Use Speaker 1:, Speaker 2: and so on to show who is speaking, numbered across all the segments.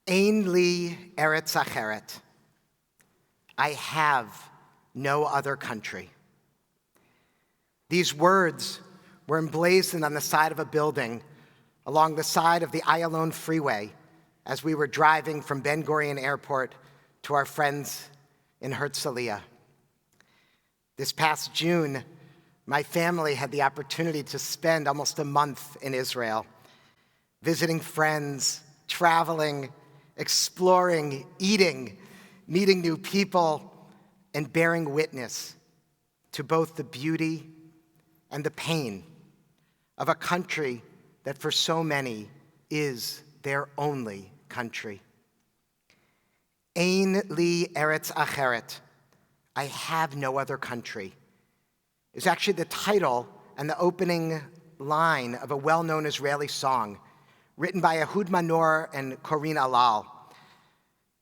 Speaker 1: Ein li Eretz Acheret. I have no other country. These words were emblazoned on the side of a building along the side of the Ayalon freeway as we were driving from Ben Gurion Airport to our friends in Herzliya. This past June, my family had the opportunity to spend almost a month in Israel, visiting friends, traveling, exploring, eating, meeting new people, and bearing witness to both the beauty and the pain of a country that for so many is their only country. Ein li Eretz Acheret. I have no other country is actually the title and the opening line of a well-known Israeli song written by Ehud Manor and Corinne Alal.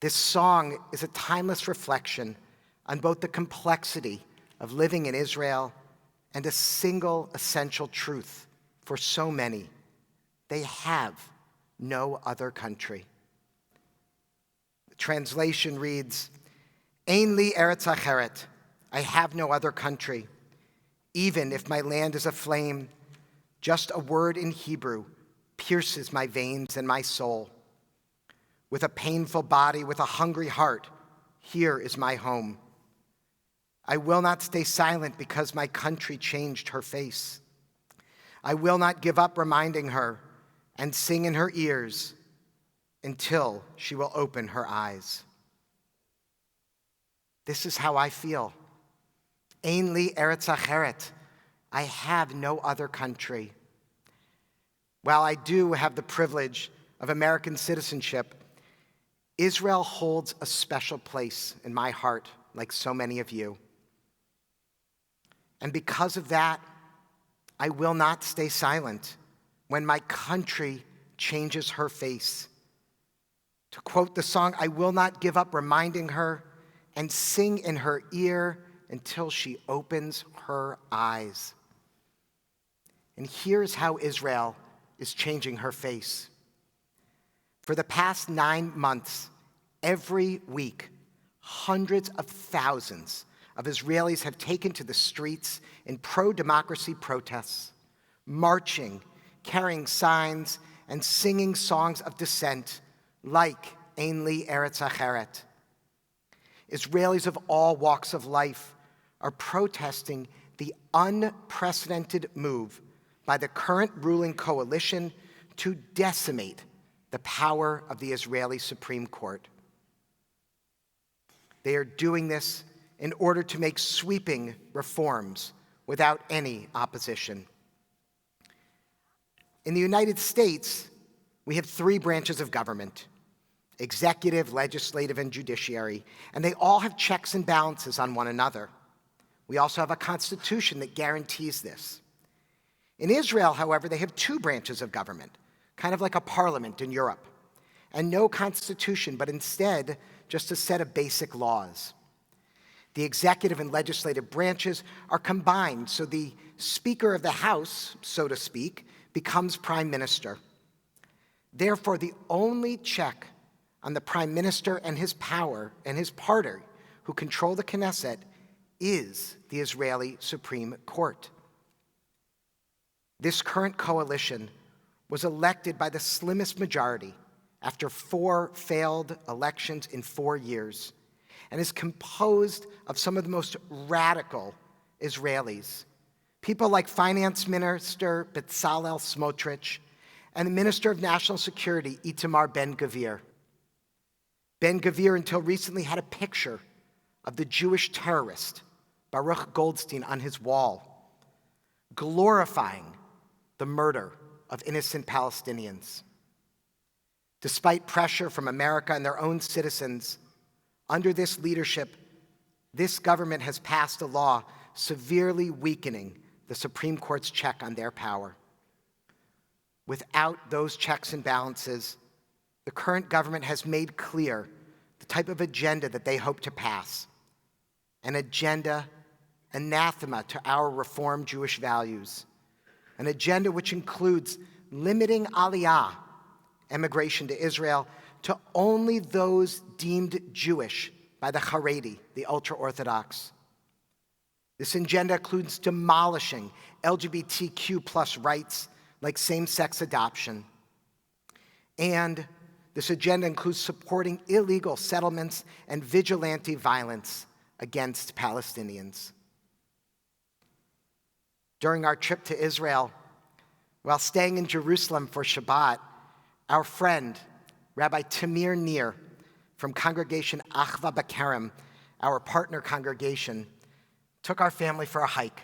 Speaker 1: This song is a timeless reflection on both the complexity of living in Israel and a single essential truth for so many. They have no other country. The translation reads, Ein li Eretz Acheret. I have no other country. Even if my land is aflame, just a word in Hebrew pierces my veins and my soul. With a painful body, with a hungry heart, here is my home. I will not stay silent because my country changed her face. I will not give up reminding her and sing in her ears until she will open her eyes. This is how I feel. Ein li Eretz Acheret. I have no other country. While I do have the privilege of American citizenship, Israel holds a special place in my heart, like so many of you. And because of that, I will not stay silent when my country changes her face. To quote the song, I will not give up reminding her and sing in her ear until she opens her eyes. And here's how Israel is changing her face. For the past 9 months, every week, hundreds of thousands of Israelis have taken to the streets in pro-democracy protests, marching, carrying signs, and singing songs of dissent like Ein li Eretz Acheret. Israelis of all walks of life are protesting the unprecedented move by the current ruling coalition to decimate the power of the Israeli Supreme Court. They are doing this in order to make sweeping reforms without any opposition. In the United States, we have 3 branches of government: executive, legislative, and judiciary, and they all have checks and balances on one another. We also have a constitution that guarantees this. In Israel, however, they have 2 branches of government, kind of like a parliament in Europe, and no constitution, but instead just a set of basic laws. The executive and legislative branches are combined, so the Speaker of the House, so to speak, becomes Prime Minister. Therefore, the only check on the Prime Minister and his power and his party who control the Knesset is the Israeli Supreme Court. This current coalition was elected by the slimmest majority after 4 failed elections in 4 years and is composed of some of the most radical Israelis. People like Finance Minister Bezalel Smotrich and the Minister of National Security Itamar Ben-Gvir. Ben-Gvir until recently had a picture of the Jewish terrorist Baruch Goldstein on his wall, glorifying the murder of innocent Palestinians. Despite pressure from America and their own citizens, under this leadership, this government has passed a law severely weakening the Supreme Court's check on their power. Without those checks and balances, the current government has made clear the type of agenda that they hope to pass, an agenda anathema to our Reformed Jewish values, an agenda which includes limiting aliyah, emigration to Israel, to only those deemed Jewish by the Haredi, the ultra-Orthodox. This agenda includes demolishing LGBTQ plus rights like same-sex adoption. And this agenda includes supporting illegal settlements and vigilante violence against Palestinians. During our trip to Israel, while staying in Jerusalem for Shabbat, our friend, Rabbi Tamir Nir, from Congregation Achva B'Kerem, our partner congregation, took our family for a hike.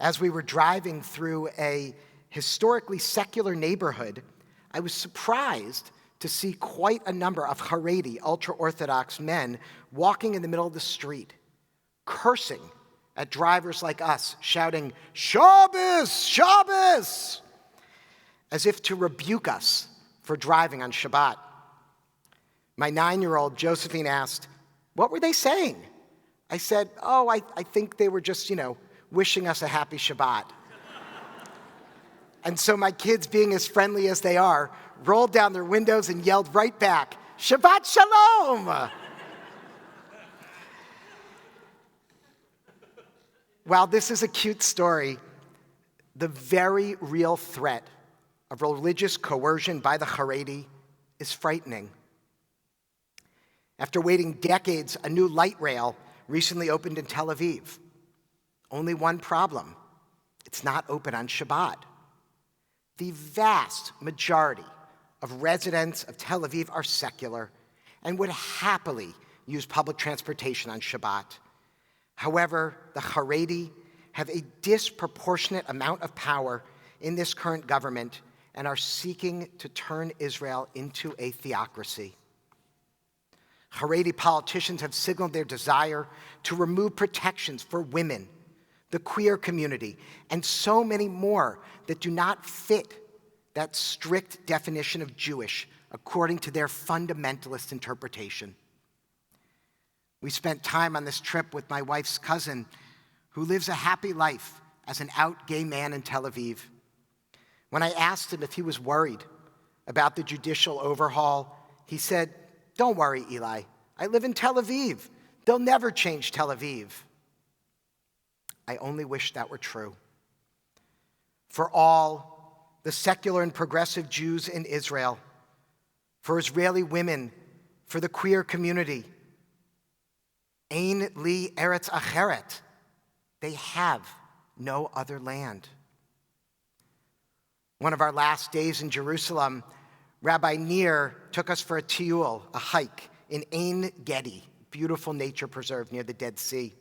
Speaker 1: As we were driving through a historically secular neighborhood, I was surprised to see quite a number of Haredi, ultra-Orthodox men walking in the middle of the street, cursing at drivers like us, shouting, "Shabbos, Shabbos!" as if to rebuke us for driving on Shabbat. My 9-year-old Josephine asked, "What were they saying?" I said, I think they were just, wishing us a happy Shabbat. And so my kids, being as friendly as they are, rolled down their windows and yelled right back, "Shabbat Shalom!" While this is a cute story, the very real threat of religious coercion by the Haredi is frightening. After waiting decades, a new light rail recently opened in Tel Aviv. Only one problem: it's not open on Shabbat. The vast majority of residents of Tel Aviv are secular and would happily use public transportation on Shabbat. However, the Haredi have a disproportionate amount of power in this current government and are seeking to turn Israel into a theocracy. Haredi politicians have signaled their desire to remove protections for women, the queer community, and so many more that do not fit that strict definition of Jewish according to their fundamentalist interpretation. We spent time on this trip with my wife's cousin, who lives a happy life as an out gay man in Tel Aviv. When I asked him if he was worried about the judicial overhaul, he said, "Don't worry, Eli. I live in Tel Aviv. They'll never change Tel Aviv." I only wish that were true. For all the secular and progressive Jews in Israel, for Israeli women, for the queer community, Ein li Eretz Acheret, they have no other land. One of our last days in Jerusalem, Rabbi Nir took us for a tiyul, a hike, in Ein Gedi, beautiful nature preserve near the Dead Sea.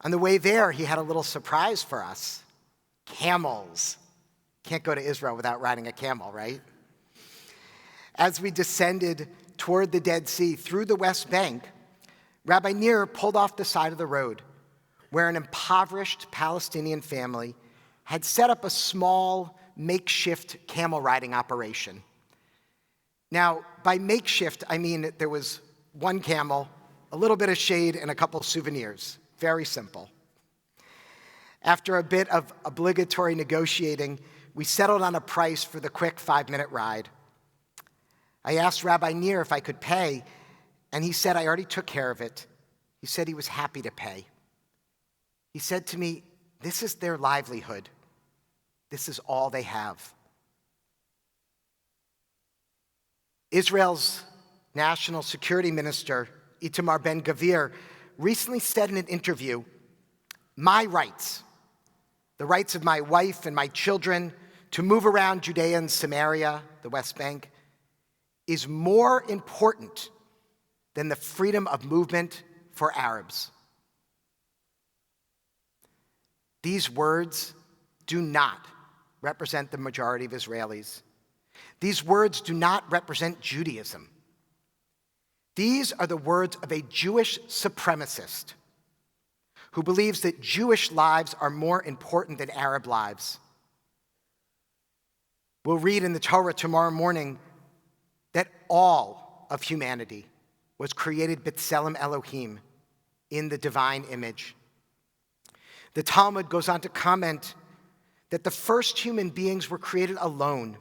Speaker 1: On the way there, he had a little surprise for us: camels. Can't go to Israel without riding a camel, right? As we descended toward the Dead Sea through the West Bank, Rabbi Nir pulled off the side of the road where an impoverished Palestinian family had set up a small makeshift camel riding operation. Now, by makeshift, I mean there was one camel, a little bit of shade, and a couple souvenirs. Very simple. After a bit of obligatory negotiating, we settled on a price for the quick 5-minute ride. I asked Rabbi Nir if I could pay, and he said I already took care of it. He said he was happy to pay. He said to me, this is their livelihood. This is all they have. Israel's National Security Minister, Itamar Ben-Gvir, recently said in an interview, "My rights, the rights of my wife and my children to move around Judea and Samaria, the West Bank, is more important than the freedom of movement for Arabs." These words do not represent the majority of Israelis. These words do not represent Judaism. These are the words of a Jewish supremacist who believes that Jewish lives are more important than Arab lives. We'll read in the Torah tomorrow morning that all of humanity was created b'tselem Elohim, in the divine image. The Talmud goes on to comment that the first human beings were created alone,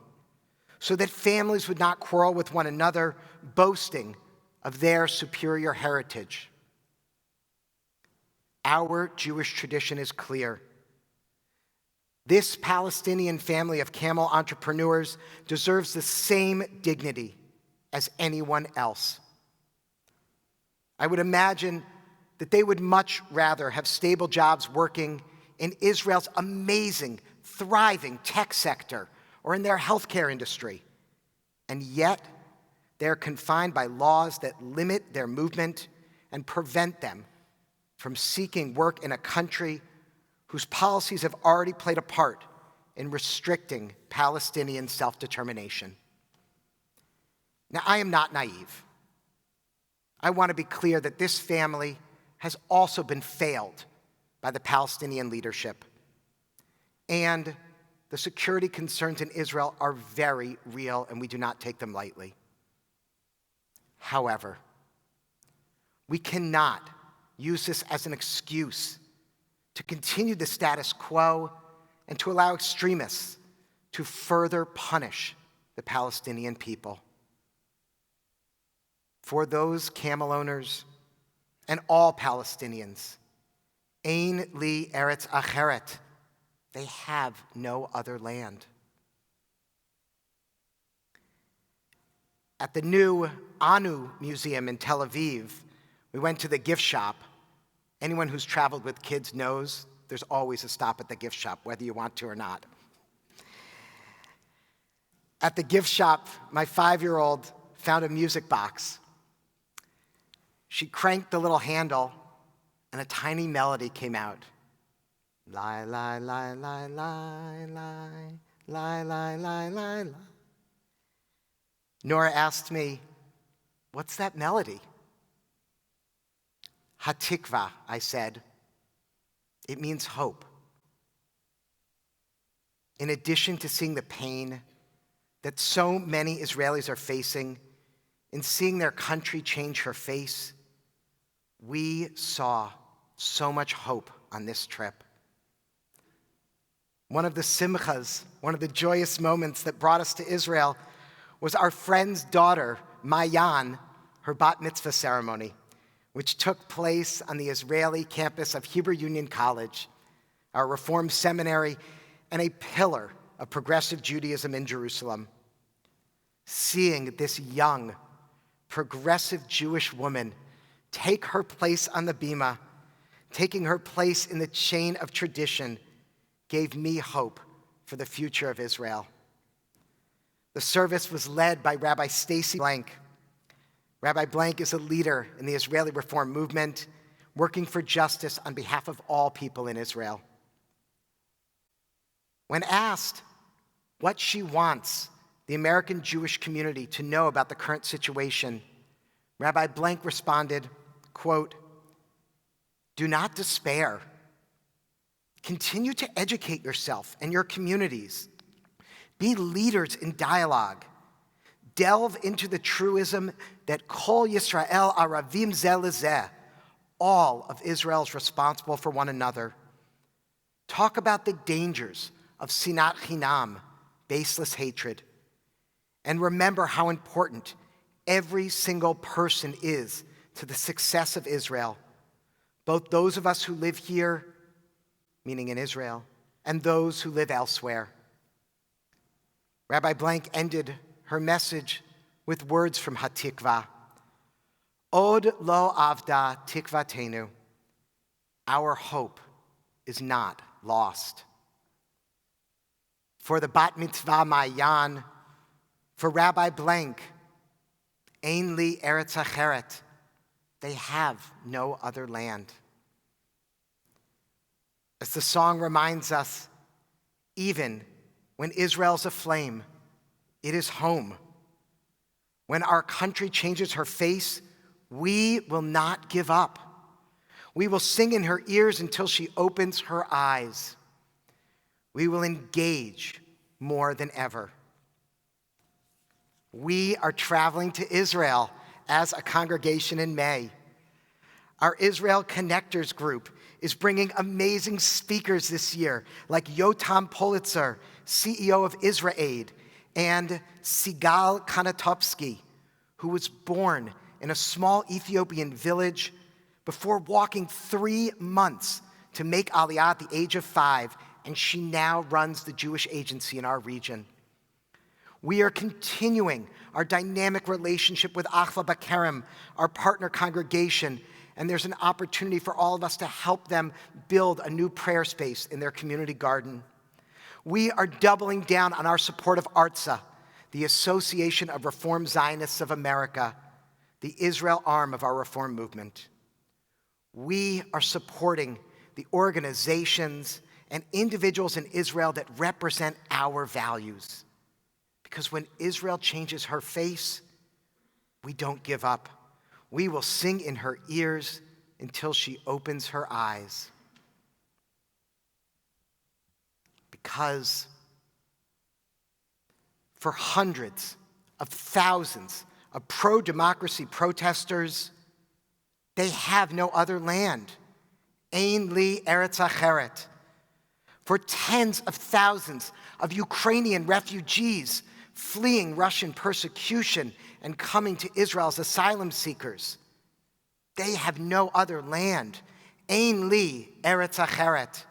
Speaker 1: so that families would not quarrel with one another, boasting of their superior heritage. Our Jewish tradition is clear. This Palestinian family of camel entrepreneurs deserves the same dignity as anyone else. I would imagine that they would much rather have stable jobs working in Israel's amazing, thriving tech sector or in their healthcare industry. And yet, they're confined by laws that limit their movement and prevent them from seeking work in a country whose policies have already played a part in restricting Palestinian self-determination. Now, I am not naive. I want to be clear that this family has also been failed by the Palestinian leadership. And the security concerns in Israel are very real, and we do not take them lightly. However, we cannot use this as an excuse to continue the status quo and to allow extremists to further punish the Palestinian people. For those camel owners and all Palestinians, Ein li Eretz Acheret, they have no other land. At the new Anu Museum in Tel Aviv, we went to the gift shop. Anyone who's traveled with kids knows there's always a stop at the gift shop, whether you want to or not. At the gift shop, my 5-year-old found a music box. She cranked the little handle, and a tiny melody came out. Lie, lie, lie, lie, lie, lie, lie, lie, lie, lie, lie. Nora asked me, "What's that melody?" Hatikva, I said. It means hope. In addition to seeing the pain that so many Israelis are facing in seeing their country change her face, we saw so much hope on this trip. One of the simchas, one of the joyous moments that brought us to Israel was our friend's daughter, Mayan, her bat mitzvah ceremony, which took place on the Israeli campus of Hebrew Union College, our Reformed seminary, and a pillar of progressive Judaism in Jerusalem. Seeing this young, progressive Jewish woman take her place on the bima, taking her place in the chain of tradition, gave me hope for the future of Israel. The service was led by Rabbi Stacy Blank. Rabbi Blank is a leader in the Israeli Reform movement, working for justice on behalf of all people in Israel. When asked what she wants the American Jewish community to know about the current situation, Rabbi Blank responded, quote, "Do not despair. Continue to educate yourself and your communities. Be leaders in dialogue. Delve into the truism that Kol Yisrael Aravim Zeh Lezeh, all of Israel is responsible for one another. Talk about the dangers of sinat chinam, baseless hatred. And remember how important every single person is to the success of Israel, both those of us who live here, meaning in Israel, and those who live elsewhere." Rabbi Blank ended her message with words from Hatikva. Od lo avda tikvatenu. Our hope is not lost. For the bat mitzvah Mayan, for Rabbi Blank, Ein li Eretz Acheret, they have no other land. As the song reminds us, even when Israel's aflame, it is home. When our country changes her face, we will not give up. We will sing in her ears until she opens her eyes. We will engage more than ever. We are traveling to Israel as a congregation in May. Our Israel Connectors group is bringing amazing speakers this year, like Yotam Politzer, CEO of IsraAid, and Sigal Kanatovsky, who was born in a small Ethiopian village before walking 3 months to make Aliyah at the age of 5, and she now runs the Jewish agency in our region. We are continuing our dynamic relationship with Achva B'Kerem, our partner congregation, and there's an opportunity for all of us to help them build a new prayer space in their community garden. We are doubling down on our support of ARTSA, the Association of Reform Zionists of America, the Israel arm of our reform movement. We are supporting the organizations and individuals in Israel that represent our values. Because when Israel changes her face, we don't give up. We will sing in her ears until she opens her eyes. Because for hundreds of thousands of pro-democracy protesters, they have no other land. Ein li Eretz Acheret. For tens of thousands of Ukrainian refugees fleeing Russian persecution and coming to Israel as asylum seekers, they have no other land. Ein li Eretz Acheret.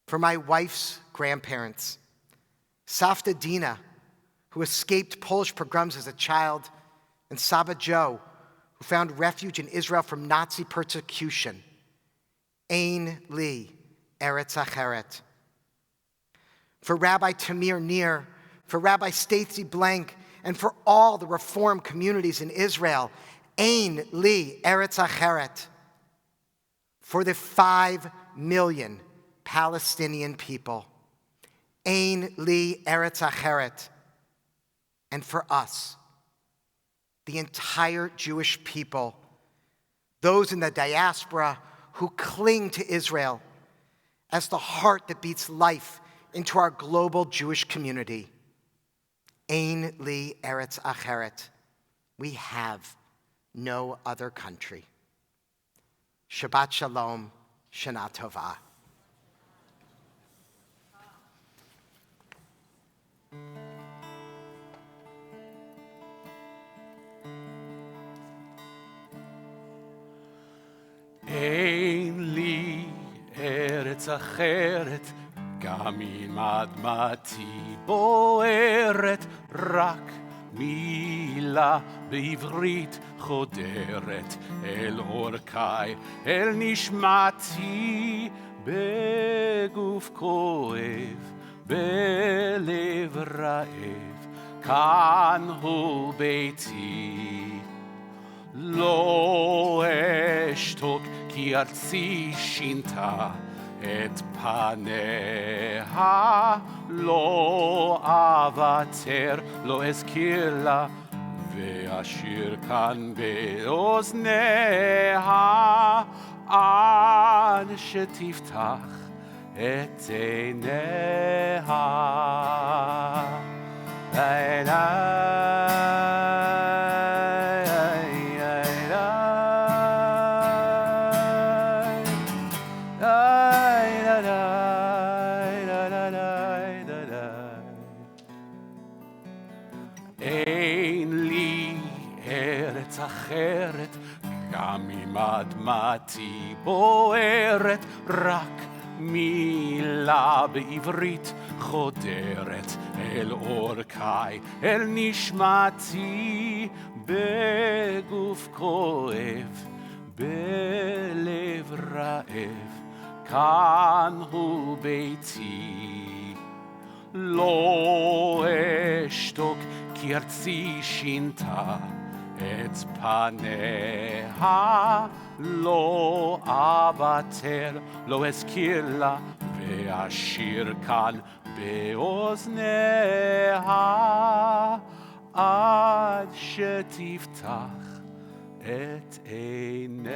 Speaker 1: For my wife's grandparents, Savta Dina, who escaped Polish pogroms as a child, and Saba Joe, who found refuge in Israel from Nazi persecution. Ein li Eretz Acheret. For Rabbi Tamir Nir, for Rabbi Stacy Blank, and for all the Reform communities in Israel, Ein li Eretz Acheret. For the 5 million Palestinian people, Ein li Eretz Acheret. And for us, the entire Jewish people, those in the diaspora who cling to Israel as the heart that beats life into our global Jewish community. Ein li Eretz Acheret. We have no other country. Shabbat Shalom, Shana Tova.
Speaker 2: אין לי ארץ אחרת, גם אם אדמתי בוערת, רק מילה בעברית חודרת אל עורקיי, אל נשמתי, בגוף כואב, בלב רעב, כאן הוא ביתי. לא אשתוק כי ארצי שינתה את פניה, לא אוותר, לא אזכיר לה, ואשיר כאן באוזניה, עד שתפתח את עיניה. אין לי ארץ אחרת, גם אם אדמתי בוערת, רק מילה בעברית חודרת אל עורקיי, אל נשמתי, בגוף כואב, בלב רעב, כאן הוא ביתי. לא אשתוק כי ארצי שינתה את פניה, לא אוותר, לא אזכיר לה, ואשיר כאן באוזניה, עד שתפתח את עיניה.